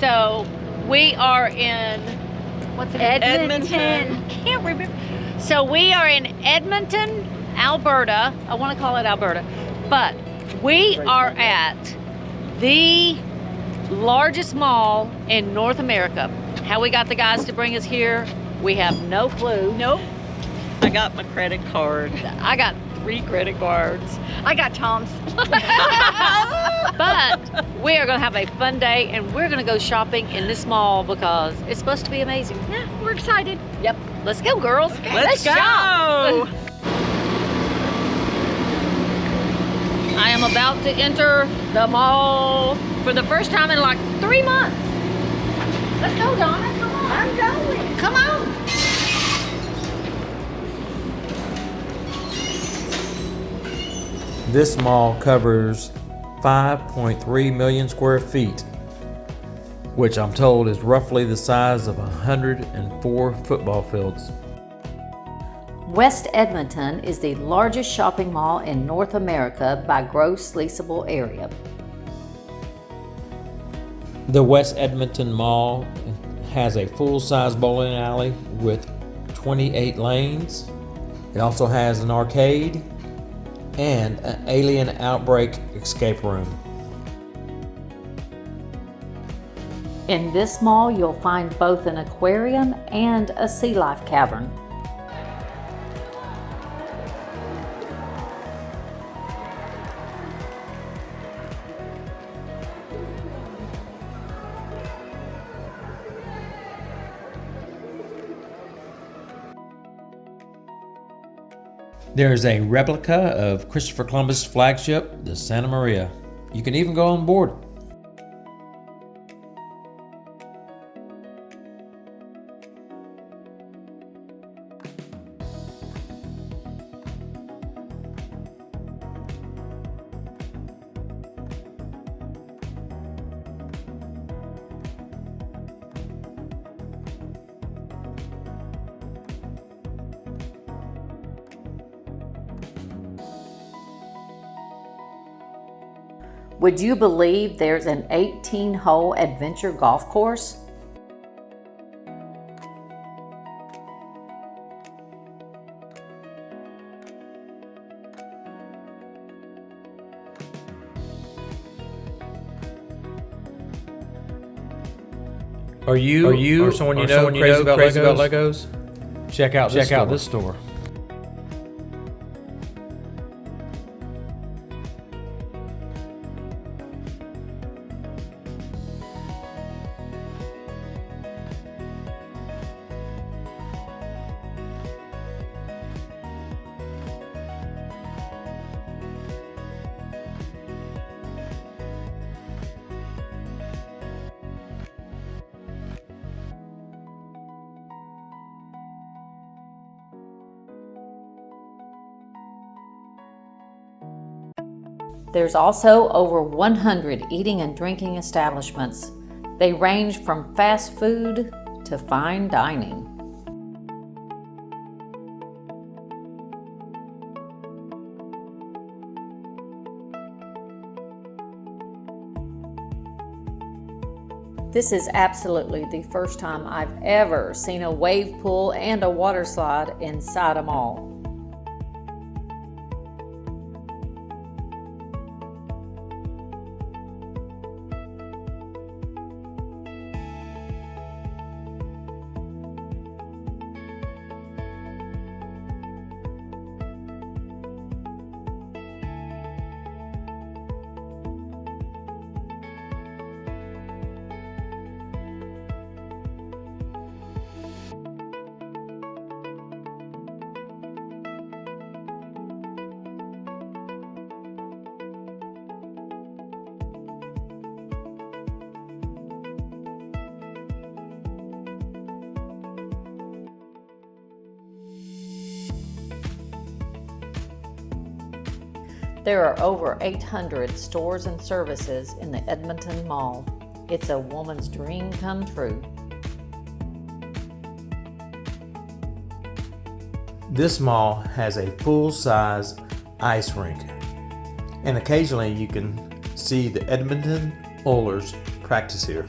So we are in, what's it? Edmonton. Can't remember. So we are in Edmonton, Alberta. I want to call it Alberta. But we are at the largest mall in North America. How we got the guys to bring us here, we have no clue. Nope. I got my credit card. I got 3 credit cards. I got Tom's. But we are going to have a fun day, and we're going to go shopping in this mall because it's supposed to be amazing. Yeah, we're excited. Yep. Let's go, girls. Let's go. shop. I am about to enter the mall for the first time in like 3 months. Let's go, Donna. Come on. I'm going. Come on. This mall covers 5.3 million square feet, which I'm told is roughly the size of 104 football fields. West Edmonton is the largest shopping mall in North America by gross leasable area. The West Edmonton Mall has a full-size bowling alley with 28 lanes. It also has an arcade and an alien outbreak escape room. In this mall, you'll find both an aquarium and a sea life cavern. There's a replica of Christopher Columbus' flagship, the Santa Maria. You can even go on board. Would you believe there's an 18-hole adventure golf course? Are you or someone you know crazy about Legos? Check out this store. There's also over 100 eating and drinking establishments. They range from fast food to fine dining. This is absolutely the first time I've ever seen a wave pool and a water slide inside a mall. There are over 800 stores and services in the Edmonton Mall. It's a woman's dream come true. This mall has a full-size ice rink, and occasionally you can see the Edmonton Oilers practice here.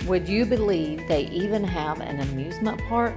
Would you believe they even have an amusement park?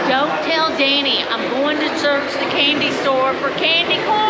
Don't tell Danny I'm going to search the candy store for candy corn.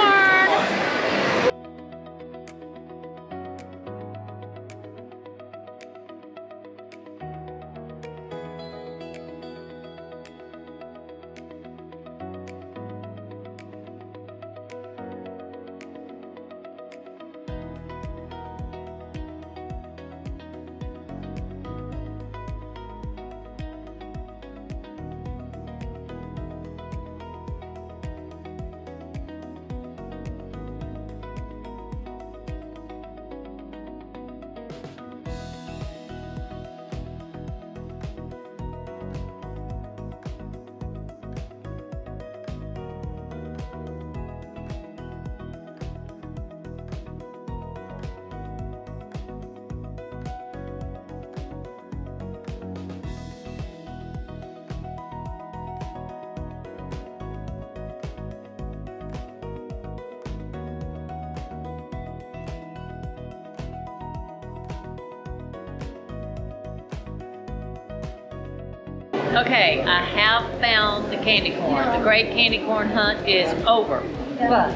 Okay, I have found the candy corn. The great candy corn hunt is over. But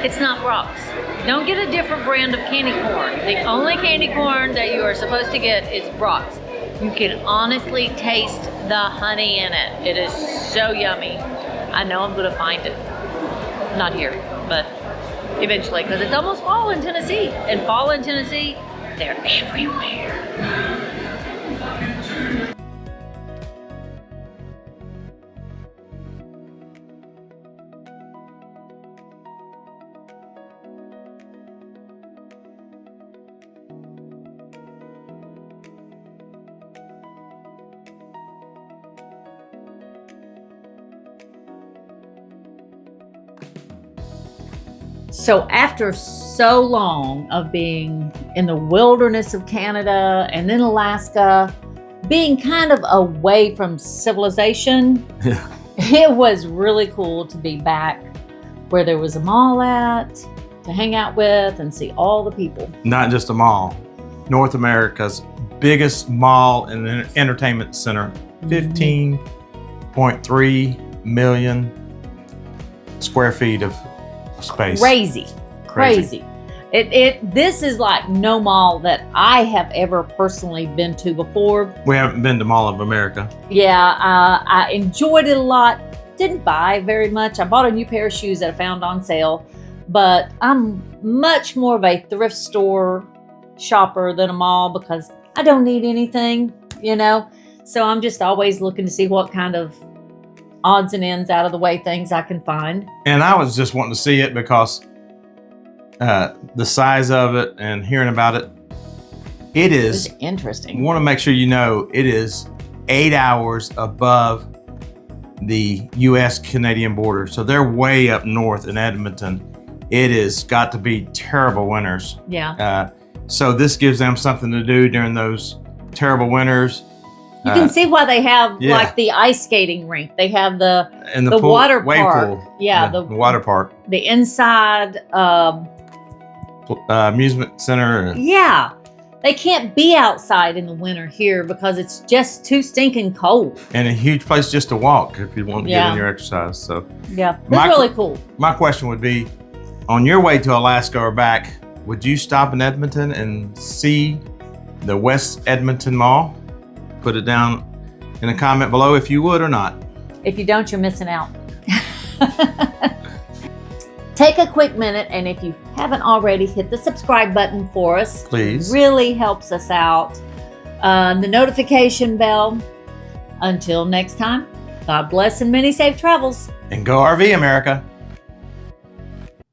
it's not Brock's. Don't get a different brand of candy corn. The only candy corn that you are supposed to get is Brock's. You can honestly taste the honey in it. It is so yummy. I know I'm gonna find it. Not here, but eventually, because it's almost fall in Tennessee. And fall in Tennessee, they're everywhere. So after so long of being in the wilderness of Canada and then Alaska, being kind of away from civilization, it was really cool to be back where there was a mall at, to hang out with and see all the people. Not just a mall, North America's biggest mall and entertainment center, 15.3 million square feet of space. Crazy. This is like no mall that I have ever personally been to before. We haven't been to Mall of America. Yeah, I enjoyed it a lot. Didn't buy very much. I bought a new pair of shoes that I found on sale, but I'm much more of a thrift store shopper than a mall because I don't need anything, you know? So I'm just always looking to see what kind of odds and ends out of the way things I can find. And I was just wanting to see it because the size of it and hearing about it, it is, It's interesting. I want to make sure you know, it is 8 hours above the U.S.-Canadian border. So they're way up north in Edmonton. It has got to be terrible winters. Yeah. So this gives them something to do during those terrible winters. You can see why they have yeah. like the ice skating rink. They have the And the pool, water wave park. pool. Yeah, the the water park. the inside. Amusement center. Yeah, they can't be outside in the winter here because it's just too stinking cold. And a huge place just to walk if you want to get Yeah. in your exercise. So Yeah, it's My- really cool. my question would be, on your way to Alaska or back, would you stop in Edmonton and see the West Edmonton Mall? Put it down in a comment below if you would or not. If you don't, you're missing out. Take a quick minute, and if you haven't already, hit the subscribe button for us. Please. It really helps us out. The notification bell. Until next time, God bless and many safe travels. And go RV, America.